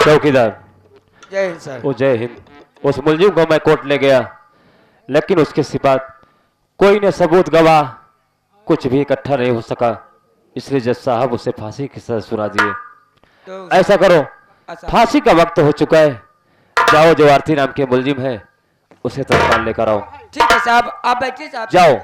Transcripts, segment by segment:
चौकीदार। जय हिंद सर। ओ जय हिंद। उस मुलजिम को मैं कोर्ट ले गया, लेकिन उसके सिवा कोई न सबूत गवाह कुछ भी इकट्ठा नहीं हो सका, इसलिए जज साहब उसे फांसी की सजा सुना दिए। तो ऐसा करो, अच्छा, फांसी का वक्त हो चुका है, जाओ जो आरती नाम के मुलजिम है उसे तत्काल लेकर आओ। ठीक है साहब, आप बैठिए साहब। जाओ।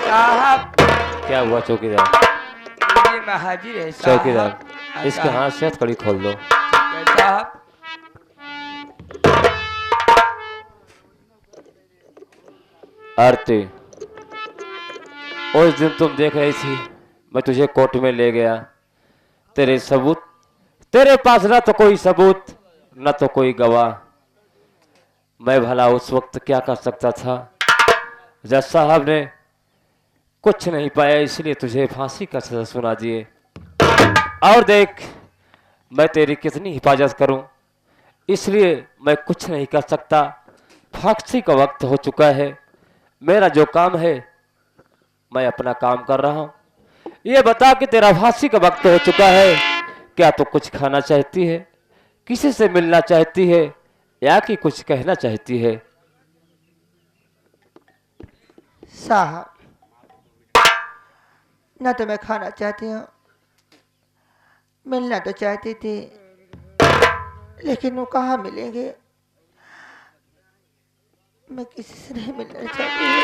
साहब क्या हुआ चौकीदार? ये मैं हाजिर है साहब। चौकीदार, इसके हाथ से हथकड़ी खोल दो। साहब आरती, उस दिन तुम देख रही थी, मैं तुझे कोर्ट में ले गया, तेरे सबूत, तेरे पास न तो कोई सबूत न तो कोई गवाह। मैं भला उस वक्त क्या कर सकता था? जज साहब ने कुछ नहीं पाया, इसलिए तुझे फांसी का सजा सुना दिए। और देख, मैं तेरी कितनी हिफाजत करूं, इसलिए मैं कुछ नहीं कर सकता। फांसी का वक्त हो चुका है, मेरा जो काम है मैं अपना काम कर रहा हूं। ये बता कि तेरा फांसी का वक्त हो चुका है, क्या तू कुछ खाना चाहती है, किसी से मिलना चाहती है, या कि कुछ कहना चाहती है? साहब, ना तो मैं खाना चाहती हूँ, मिलना तो चाहती थी, लेकिन वो कहाँ मिलेंगे। मैं किसी से नहीं मिलना चाहती हूँ।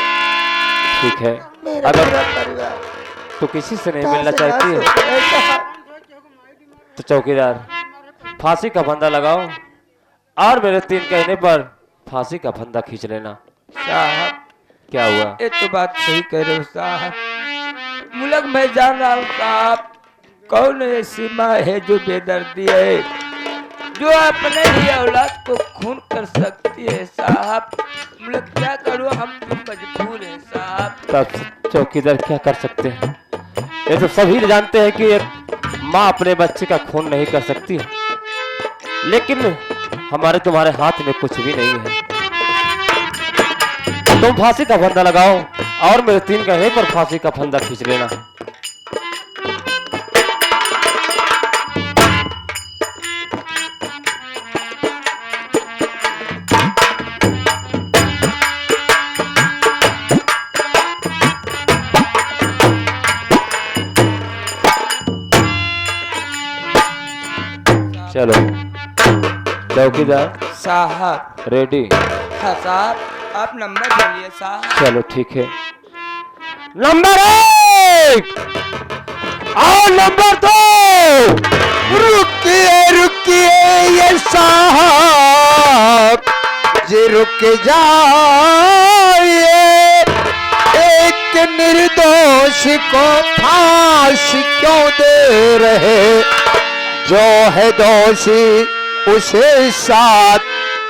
ठीक है, मेरा अगर पूरा परिवार तू किसी से नहीं कहाँ मिलना से चाहती नाश है हो गया साहब। तो चौकीदार, फांसी का फंदा लगाओ और मेरे 3 कहने पर फांसी का फंदा खींच लेना। साहब क्या हुआ? ये तो बात सही कह रहे हो साहब। मुलक मैं जान रहा हूँ साहब, कौन ऐसी माँ है जो बेदर्दी है, जो अपने ही औलाद को खून कर सकती है साहब। मुलक क्या करूँ, हम भी मजबूर हैं साहब। तब चौकीदार क्या कर सकते हैं? ये तो सभी जानते हैं कि एक माँ अपने बच्चे का खून नहीं कर सकती, लेकिन हमारे तुम्हारे हाथ में कुछ भी नहीं है। तुम फांसी का फंदा लगाओ और मेरे 3 कहने पर फांसी का फंदा खींच लेना। चलो चौकीदार साहब रेडी? हाँ साहब, आप नंबर बोलिए साहब। चलो ठीक है। नंबर 1 और नंबर 2। रुकिए रुकिए ये साहब जी, रुक जाइए, एक निर्दोष को फांसी क्यों दे रहे, जो है दोषी उसे साथ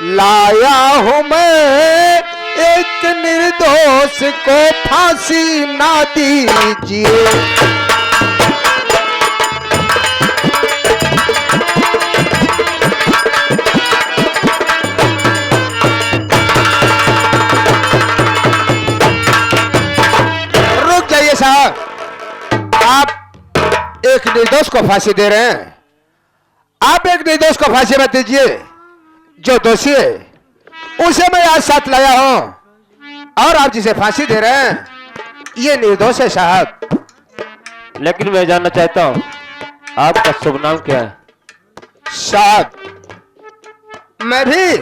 लाया हूं मैं, एक निर्दोष को फांसी ना दीजिए। रुक जाइए साहब, आप एक निर्दोष को फांसी दे रहे हैं। आप एक निर्दोष को फांसी मत दीजिए, जो दोषी है उसे मैं आज साथ लाया हूं, और आप जिसे फांसी दे रहे हैं ये निर्दोष है साहब। लेकिन मैं जानना चाहता हूं आपका शुभ नाम क्या है? साहब, मैं भी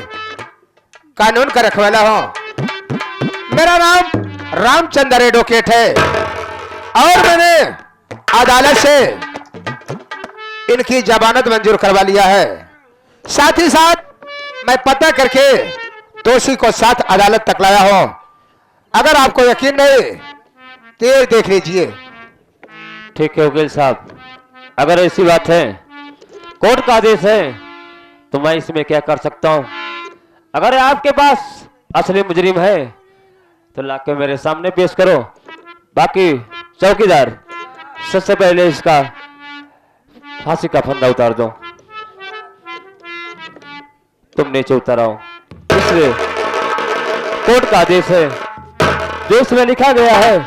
कानून का रखवाला हूं। मेरा नाम रामचंद्र एडवोकेट है, और मैंने अदालत से इनकी जमानत मंजूर करवा लिया है। साथ ही साथ मैं पता करके दोषी को साथ अदालत तक लाया हूं। अगर आपको यकीन नहीं तो ये देख लीजिए। ठीक है वकील साहब, अगर ऐसी बात है, कोर्ट का आदेश है, तो मैं इसमें क्या कर सकता हूं? अगर आपके पास असली मुजरिम है तो लाके मेरे सामने पेश करो। बाकी चौकीदार, सबसे पहले इसका फांसी का फंदा उतार दो। तुम नीचे उतर आओ। इसलिए कोर्ट का आदेश है, जो उसमें लिखा गया है।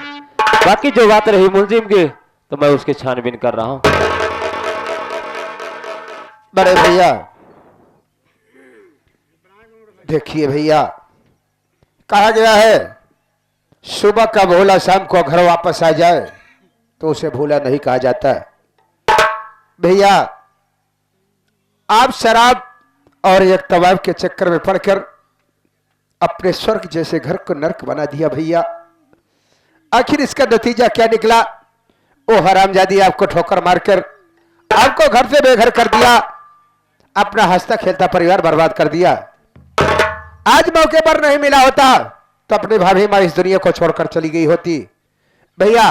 बाकी जो बात रही मुलजिम की, तो मैं उसकी छानबीन कर रहा हूं। बड़े भैया देखिए भैया, कहा गया है सुबह का भोला शाम को घर वापस आ जाए तो उसे भोला नहीं कहा जाता। भैया आप शराब और एक तवाब के चक्कर में पड़कर अपने स्वर्ग जैसे घर को नरक बना दिया। भैया आखिर इसका नतीजा क्या निकला? वो हरामजादी आपको ठोकर मारकर आपको घर से बेघर कर दिया, अपना हंसता खेलता परिवार बर्बाद कर दिया। आज मौके पर नहीं मिला होता तो अपनी भाभी माँ इस दुनिया को छोड़कर चली गई होती। भैया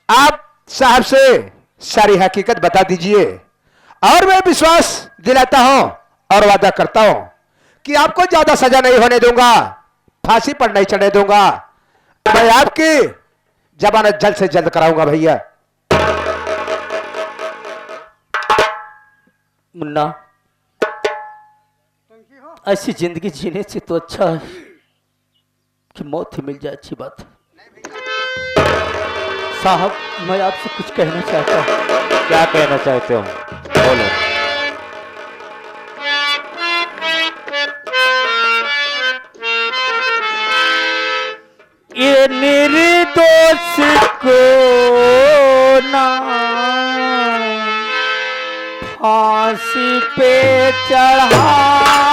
आप साहब से सारी हकीकत बता दीजिए और मैं विश्वास दिलाता हूं और वादा करता हूं कि आपको ज्यादा सजा नहीं होने दूंगा, फांसी पर नहीं चढ़ने दूंगा। मैं आपकी जमानत जल्द से जल्द कराऊंगा। भैया मुन्ना, ऐसी जिंदगी जीने से तो अच्छा है कि मौत ही मिल जाए। अच्छी बात है। साहब मैं आपसे कुछ कहना चाहता हूँ। क्या कहना चाहते हो? बोलो। ये निर्दोष को ना फांसी पे चढ़ाओ,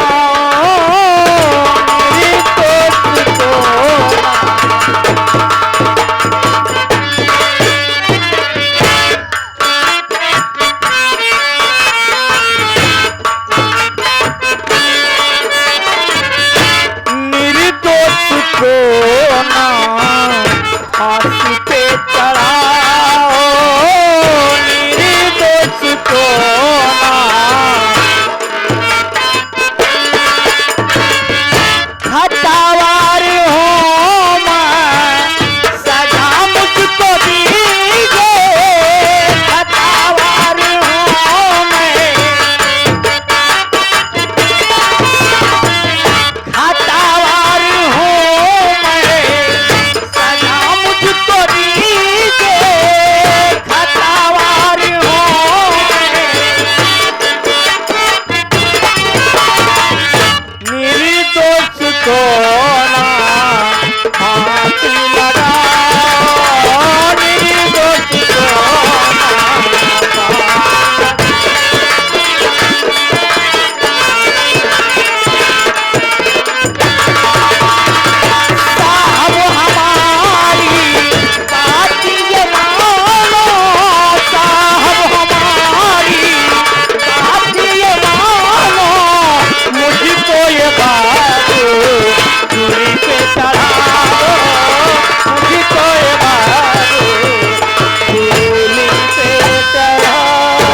निर्दोष को ना फांसी पे चढ़ाओ, निर्दोष को ना हटावार हो मैं, सजा मुझको दीजिए, हटावार हो मैं, हटावार हो मैं, सजा मुझको दीजिए, हटावार हो मैं, निर्दोष को ना हाथ लगाओ, निर्दोष को साहब हमारी बात ये मानो, साहब हमारी बात ये मानो, मुझको ये बात चूड़ी पे चढ़ा दो, मुझको ये बात चूड़ी पे चढ़ा दो।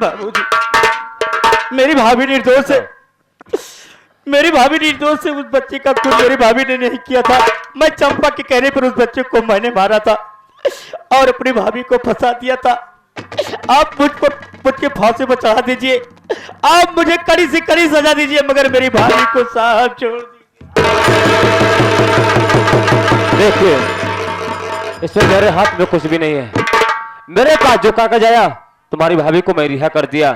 बाबूजी, मेरी भाभी निर्दोष है, मेरी भाभी निर्दोष है। उस बच्चे का खून मेरी भाभी ने नहीं किया था। मैं चंपा के कहने पर उस बच्चे को मैंने मारा था और अपनी भाभी को फंसा दिया था। आप मुझे फांसी पर चढ़ा दीजिए, आप मुझे कड़ी से कड़ी सजा दीजिए, मगर मेरी भाभी को साहब छोड़ दीजिए। देखिए, इसमें मेरे हाथ में कुछ भी नहीं है। मेरे पास जो कागज आया, तुम्हारी भाभी को मैं रिहा कर दिया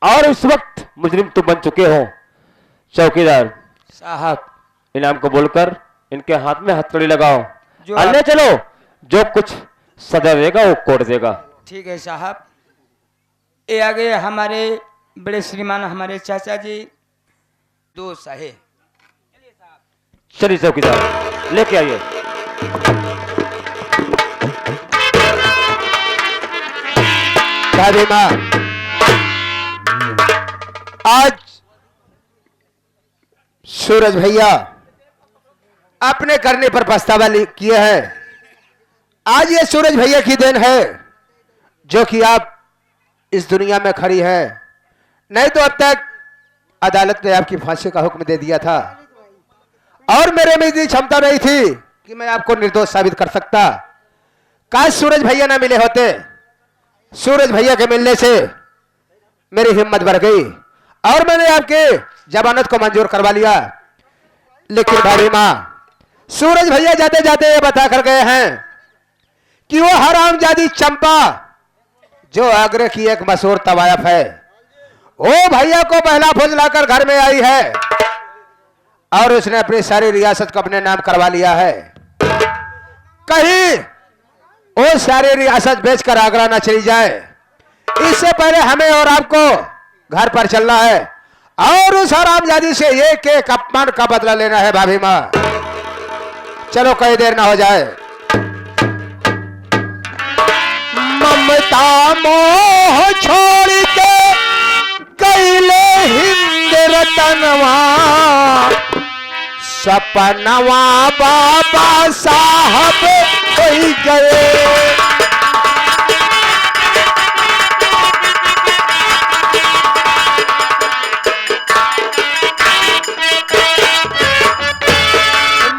और इस वक्त मुजरिम तुम बन चुके हो। चौकीदार साहब इनाम को बोलकर इनके हाथ में हथकड़ी लगाओ। जो अन्य चलो, जो कुछ सजा देगा वो कोर्ट देगा। ठीक है साहब। ये आगे हमारे बड़े श्रीमान हमारे चाचा जी दो साहे। चलिए चौकीदार, लेके आइए। दादी माँ, आज सूरज भैया अपने करने पर पछतावा किए हैं आज ये सूरज भैया की देन है जो कि आप इस दुनिया में खड़ी है, नहीं तो अब तक अदालत ने आपकी फांसी का हुक्म दे दिया था और मेरे में इतनी क्षमता नहीं थी कि मैं आपको निर्दोष साबित कर सकता। काश सूरज भैया ना मिले होते। सूरज भैया के मिलने से मेरी हिम्मत बढ़ गई और मैंने आपके जमानत को मंजूर करवा लिया। लेकिन भाभी माँ, सूरज भैया जाते जाते ये बता कर गए हैं कि वो हरामजादी चंपा जो आगरा की एक मशहूर तवायफ है, वो भैया को पहला फुजलाकर घर में आई है और उसने अपनी सारी रियासत को अपने नाम करवा लिया है। कहीं वो सारी रियासत बेचकर आगरा ना चली जाए, इससे पहले हमें और आपको घर पर चलना है और उस हरामजादी से एक एक अपमान का बदला लेना है। भाभी माँ, चलो कई देर ना हो जाए। ममता मोह छोड़ के कैले हिंद रतनवा, सपनवा बाबा साहब हो गए।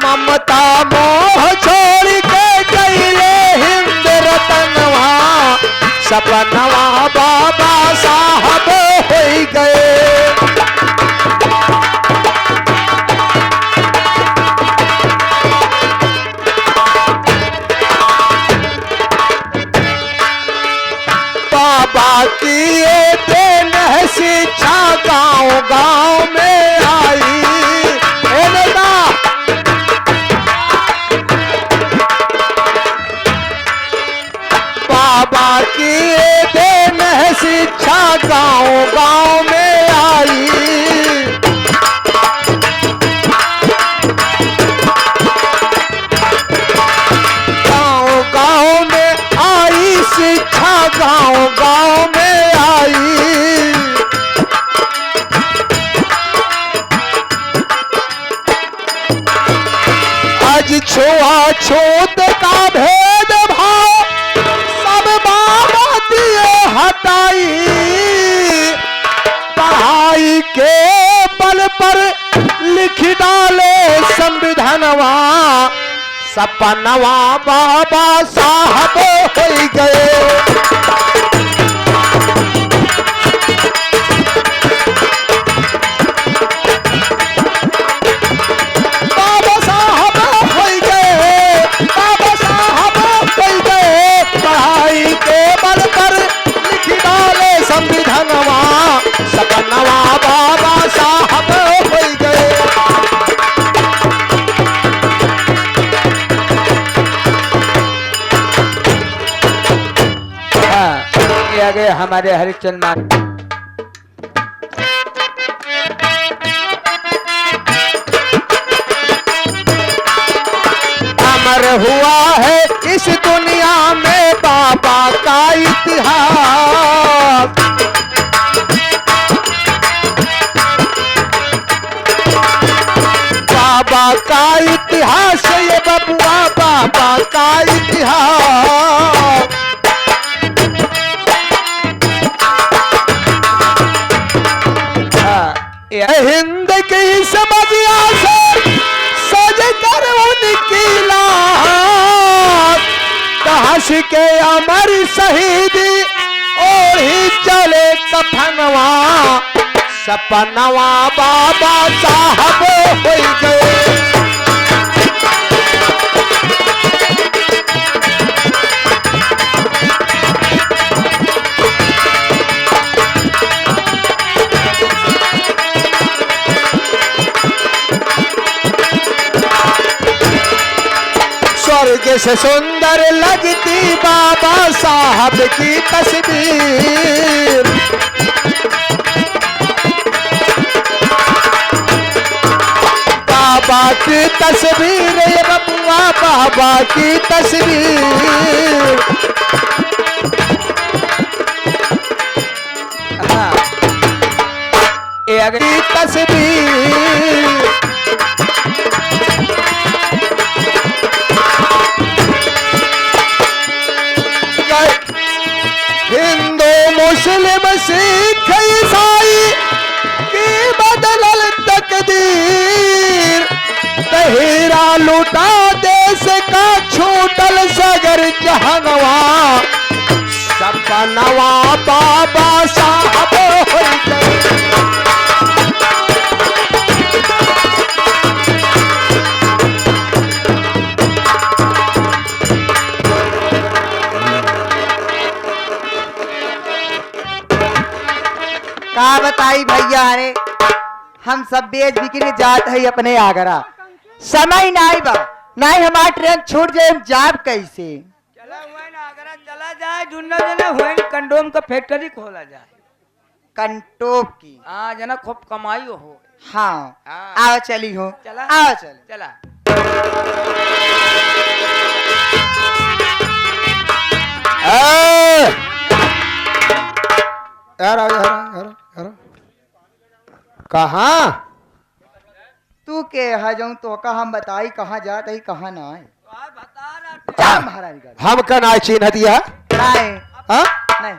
ममता मोह छोड़ के कैले हिंद रतनवा, सपनवा बाबा साहब हो गए। बाबा की ये देन है शिक्षा गांव गांव में आई। बाबा की ये देन है शिक्षा गांव गांव में आई। गांव गांव में आई शिक्षा, गांव गांव में आई। आज छुआछूत का भेद भाव सब बाबा दिए हटाई। पढ़ाई के बल पर लिख डाले संविधानवा, सपनवा बाबा साहब हो गए। बाबा साहब हो गए, बाबा साहब हो गए। पढ़ाई के बल पर लिख डाले संविधानवा, सपनवा बाबा साहब हो गए। ये आगे हमारे हरिचंद मान अमर हुआ है इस दुनिया में बाबा का इतिहास। बाबा का इतिहास, ये बबुआ बाबा का इतिहास। हिंद की समझिया से सज कर उनकी लाश, हंस के अमर शहीदी और ही चले कफनवा, सपनवा बाबा साहब हो गए। स्वर्ग से सुंदर लगती बाबा साहब की तस्वीर। बाबा की तस्वीर, ये बबुआ बाबा की तस्वीर। हाँ, ये आगे की तस्वीर। मुस्लिम सिख ईसाई की बदलल तकदीर, तहीरा लूटा देश का छूटल सगर जहनवा, सपनवा बाबा साहब हो गए। का बताई भैया, अरे हम सब बेच बिक्री जात है अपने आगरा, समय नहीं बा, नहीं हमार ट्रेन छूट जाए, हम जाब कैसे? चला हुआ ना अगर चला जाए जुन्ना जना हुआ कंडोम का फैक्ट्री खोला जाए, कंटोप की। हाँ जना खूब कमाई हो। हाँ हाँ। आओ चली हो, चला आओ चल। चला कहाँ तू के है जाऊं तो का हम बताई कहाँ जात है कहाँ ना है। बता रहा महाराज हम का नाय चिन्ह दिया नहीं हाँ? नहीं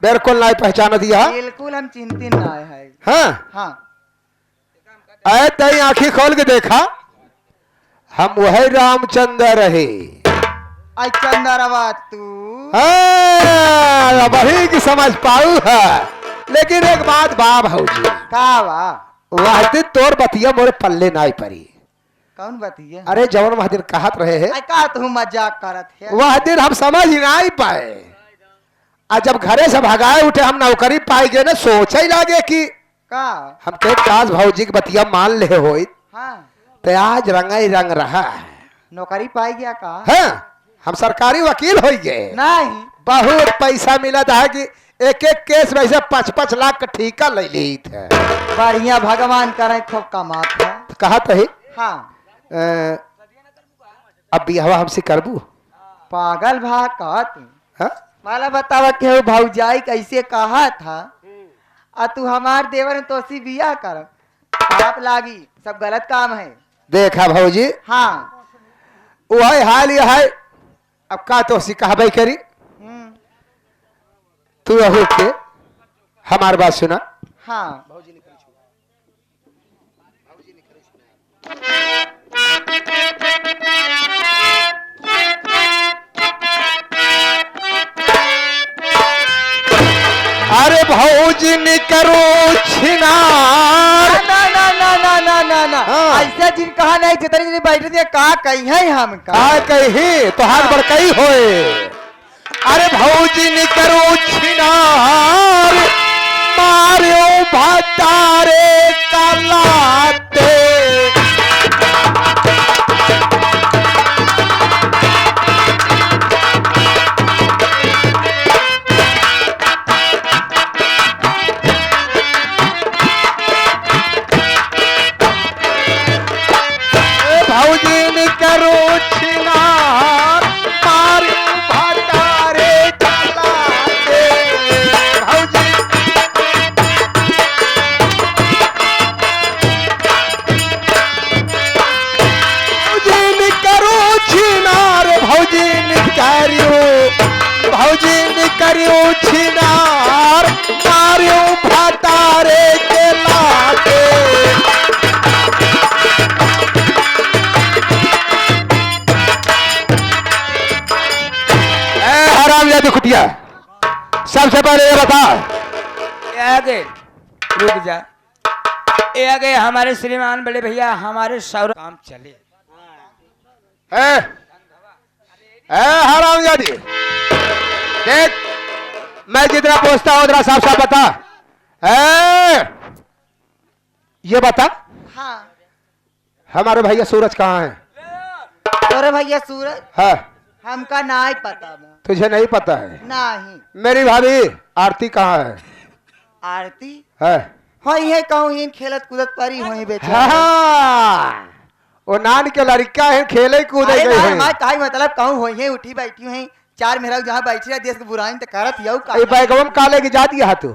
बिल्कुल नाय पहचान दिया बिल्कुल हम चिंतित ना है। हाँ हाँ ऐ तई आंखें खोल के देखा, हम वही रामचंद्र रहे। अच्छा अंदरवा तू हाँ, वही की समझ पाऊ है, लेकिन एक बात बा भौजी, का वा वह दिन तोर बतिया मोरे पल्ले नाई परी। कौन बतिया? अरे जवन वह दिन कहत रहे है, आई का तू मजाक करत है? वह दिन हम समझ ही नहीं पाए, और जब घरे से भगाए उठे हम नौकरी पाई गए ना, सोच ही लागे कि का हम के काश भौजी की बतिया मान ले हो, हाँ तो आज रंगा ही रंग रहा है। नौकरी पाई गया का? हाँ, हम सरकारी वकील हो गए, नहीं बहुत पैसा मिला था कि एक एक केस में ऐसे 5-5 लाख का ठेका ले ली थे। बढ़िया भगवान करे खूब कमात है। तो कहा ही हाँ अब बिहवा हमसे करबू? पागल भा कहा तू हाँ? माला बतावा के भौजाई कैसे कहा था, आ तू हमार देवर तो सी बिया कर पाप लागी, सब गलत काम है। देखा भौजी, हाँ वही हाल ये है, अब का तो कहबे करी, तू अहू के हमार बात सुना। हाँ अरे भौजी नी करो छिनार, ना ना ना ना ना ना ना हाँ। ऐसा जिन कहा नहीं जितनी जिन बैठे थे का कही है हम का का कही तो हाथ बड़कई होए। अरे भौजी नी करो छिनार, मारो भतारे कलाते, भौजी नी करो छिनार, मारो भतारे कलाते। भौजी भौजी करो छिनार, भौजी करो छिनार, मारियो भतारे के लाते। हरामजादी कुटिया, सबसे पहले ये बता, ये आगे रुक जा, ये आगे हमारे श्रीमान बड़े भैया हमारे सौर काम चले। हरामजादी देख, मैं जितना पूछता हूं उतना साफ साफ बता। ये बता, हाँ हमारे भैया सूरज कहाँ है? तोरे भैया सूरज है हमका नहीं पता बा। तुझे नहीं पता है? नहीं मेरी भाभी आरती कहाँ है? आरती है होई है कहूँ इन खेलत कूदत परी होई बेचारा। हाँ, वो नान के लड़का है, खेले कूदे अरे गए ना हैं। हमार काई मतलब कहूँ होई है उठी बैठी है चार मेहरा जहाँ बैठी रह देश के बुराई तो करत यऊ का ये बैगवम काले की जाती है तू,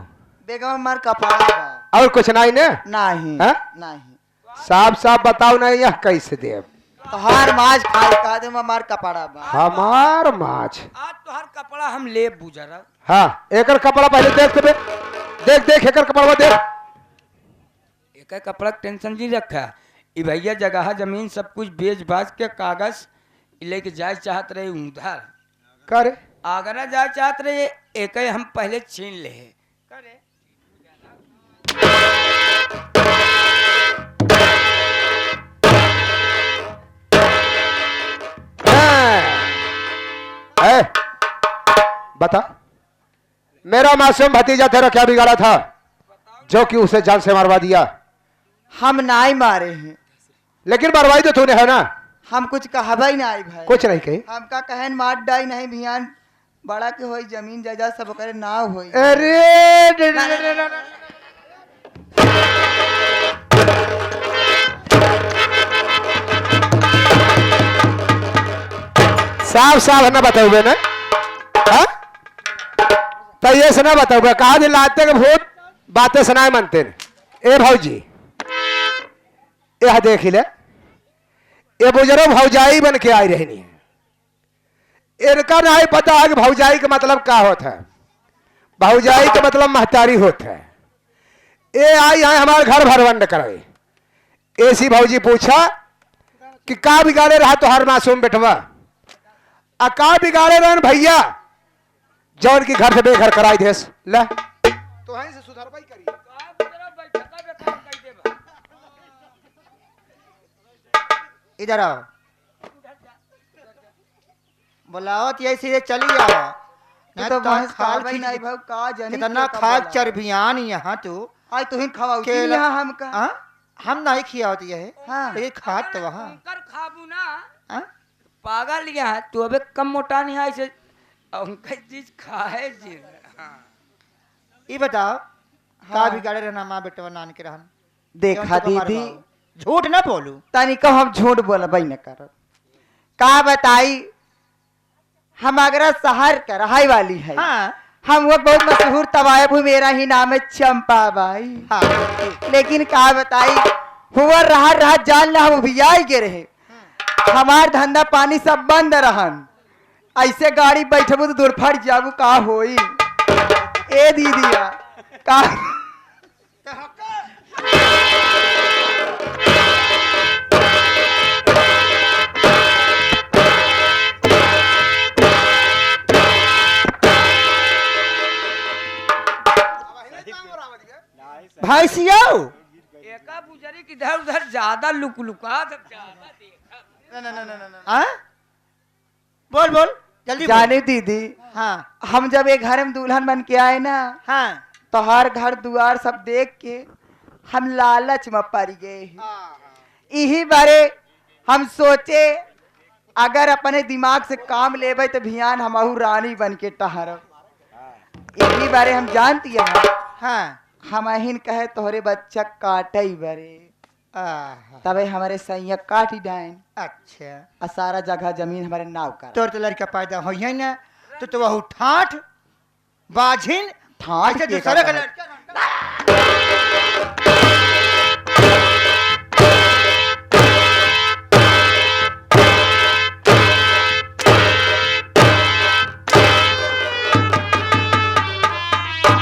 बेगम मार कपाड़ा बा। और कुछ नहीं ने? नहीं हाँ? नहीं साफ साफ बताओ ना, यह कैसे दे? तोहार माज खाई का दे हमार कपड़ा बा। हमार माछ। आज तो हर कपड़ा हम ले बुझर हाँ एकर कपड़ा पहले देख तो देख देख एकर कपड़ा देख। एक कपड़ा के टेंशन जी रखा ई भैया जगह जमीन सब कुछ बेच बाच के कागज लेके जाए चाहत रहे उधर करे आगरा जाए चाहत रहे एक हम पहले छीन ले करे है बता मेरा मासूम भतीजा तेरा क्या बिगाड़ा था जो कि उसे जान से मरवा दिया। हम नाई मारे हैं, लेकिन मरवाई तो तूने है ना। हम कुछ कहबा ही नाई भाई। कुछ नहीं कही। हमका कहन मार डाई नहीं भियान बड़ा के होई जमीन जायदाद सब करे ना होई। अरे साफ साफ ना बताओगे ना। हाँ? तो ये से ना बताओगे कहा दिन लाते के भूत बातें सुनाए मनते ने। ए भाऊजी यह देख ले ये बुजुर्ग भौजाई बन के आई रहनी है। इनका नहीं पता है कि भौजाई का मतलब क्या होता है। भौजाई का मतलब महतारी होता है। ये आई है हमारे घर भरवंड कराए। ऐसी भौजी पूछा कि का बिगाड़े रहा तो हर मासूम बेटवा का बिगाड़े रहन भैया जौन की घर से बेघर कराई देस ला तो वहीं से सुधारवाई करिए। इधर आओ बुलाओ तो ऐसे चली आओ। तो भैंस खाल नहीं भाव का जानी कितना खाक चर्बियान यहाँ तू आज तुहिन खवाऊ केला- यहाँ हमका। हाँ? हम नहीं खियावती है हाँ। ये खात तो वहाँ कर खाबू ना हाँ? पागल यहाँ तू अबे कम मोटा नहीं है ऐसे उनका चीज खाए जी ये बताओ का बिगाड़े रहना माँ बेटवा नान के रहन देखा क्यों तुमको दीदी मरवाओ? झूठ ना बोलू तनी को हम झूठ बोलबई न कर का बताई हम आगरा शहर का रहाई वाली है। हाँ हम वो बहुत मशहूर तवायब हूँ, मेरा ही नाम है चंपा बाई। हाँ लेकिन का बताई हुआ रहा रहा जान ला हम भी आई गे रहे हमार धंधा पानी सब बंद रहन ऐसे गाड़ी बैठबू तो दूर फट जाबू का होई। ए दीदिया का भाई सियाओ एका बुजरी की इधर उधर ज्यादा लुका ज्यादा देखा हाँ? बोल बोल जल्दी बोल। जाने दीदी हाँ हम जब एक घर में दुल्हन बन के आए ना हाँ तो हर घर द्वार सब देख के हम लालच में पड़ गए यही बारे हम सोचे अगर अपने दिमाग से काम लेबे तो भियान हमहू रानी बन के टहरब। यही बारे हम जानती है हाँ हम अहिन कहे तोहरे बच्चा काटे बरे आहा, तबे हमारे सैया काटी डाइन अच्छा और सारा जगह जमीन हमारे नाव कर तोर तो लड़का पैदा हो ही ना तो वह ठाठ बाझिन ठाठ ऐसे के दूसरे का का लड़का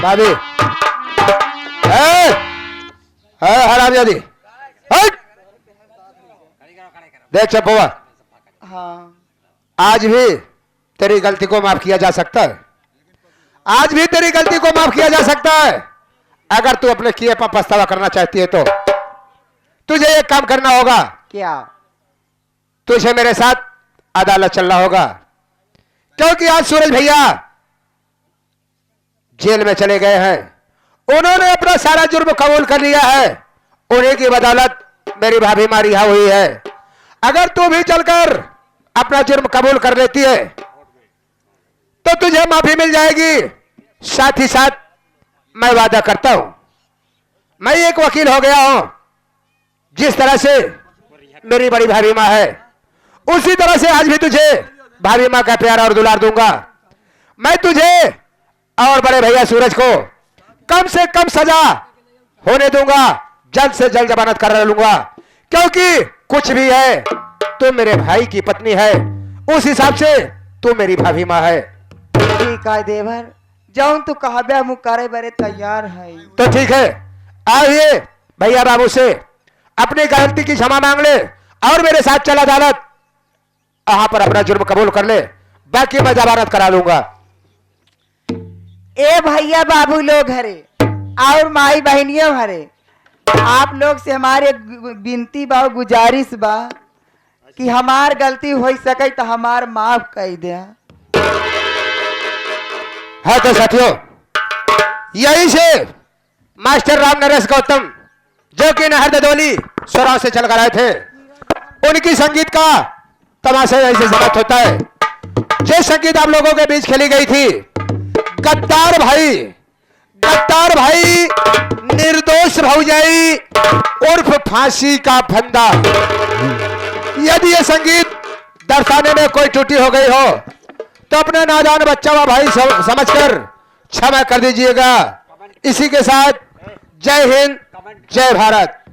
भाभी हरामजादी हट देख चपवा हाँ आज भी तेरी गलती को माफ किया जा सकता है। आज भी तेरी गलती को माफ किया जा सकता है। अगर तू अपने किए पर पछतावा करना चाहती है तो तुझे एक काम करना होगा। क्या तुझे मेरे साथ अदालत चलना होगा क्योंकि आज सूरज भैया जेल में चले गए हैं। उन्होंने अपना सारा जुर्म कबूल कर लिया है। उन्हीं की बदौलत मेरी भाभी मारी हुई है। अगर तू भी चलकर अपना जुर्म कबूल कर लेती है तो तुझे माफी मिल जाएगी। साथ ही साथ मैं वादा करता हूं मैं एक वकील हो गया हूं। जिस तरह से मेरी बड़ी भाभी मां है उसी तरह से आज भी तुझे भाभी मां का प्यार और दुलार दूंगा। मैं तुझे और बड़े भैया सूरज को कम से कम सजा होने दूंगा। जल्द से जल्द जमानत करा लूंगा क्योंकि कुछ भी है तू मेरे भाई की पत्नी है, उस हिसाब से तू मेरी भाभी माँ है। ठीक है देवर, जाऊं तो कहबे मुँह करे बरे तैयार है। तो ठीक है, आइए भैया बाबू से अपनी गलती की क्षमा मांग ले और मेरे साथ चल अदालत, वहां पर अपना जुर्म कबूल कर ले, बाकी मैं जमानत करा लूंगा। ए भैया बाबू लोग हरे और माई बहनियों हरे, आप लोग से हमारे विनती बा, गुजारिश बा कि हमार गलती हो सके तो हमार माफ कर दे। है तो साथियों, यही से मास्टर राम नरेश गौतम जो कि नहर ददोली स्वराव से चल कर आए थे, उनकी संगीत का तमाशा ऐसे समाप्त होता है। जो संगीत आप लोगों के बीच खेली गई थी, गद्दार भाई निर्दोष भौजाई उर्फ फांसी का फंदा। यदि ये संगीत दर्शाने में कोई त्रुटि हो गई हो तो अपने नादान बच्चा व भाई समझकर क्षमा कर दीजिएगा। इसी के साथ जय हिंद, जय भारत।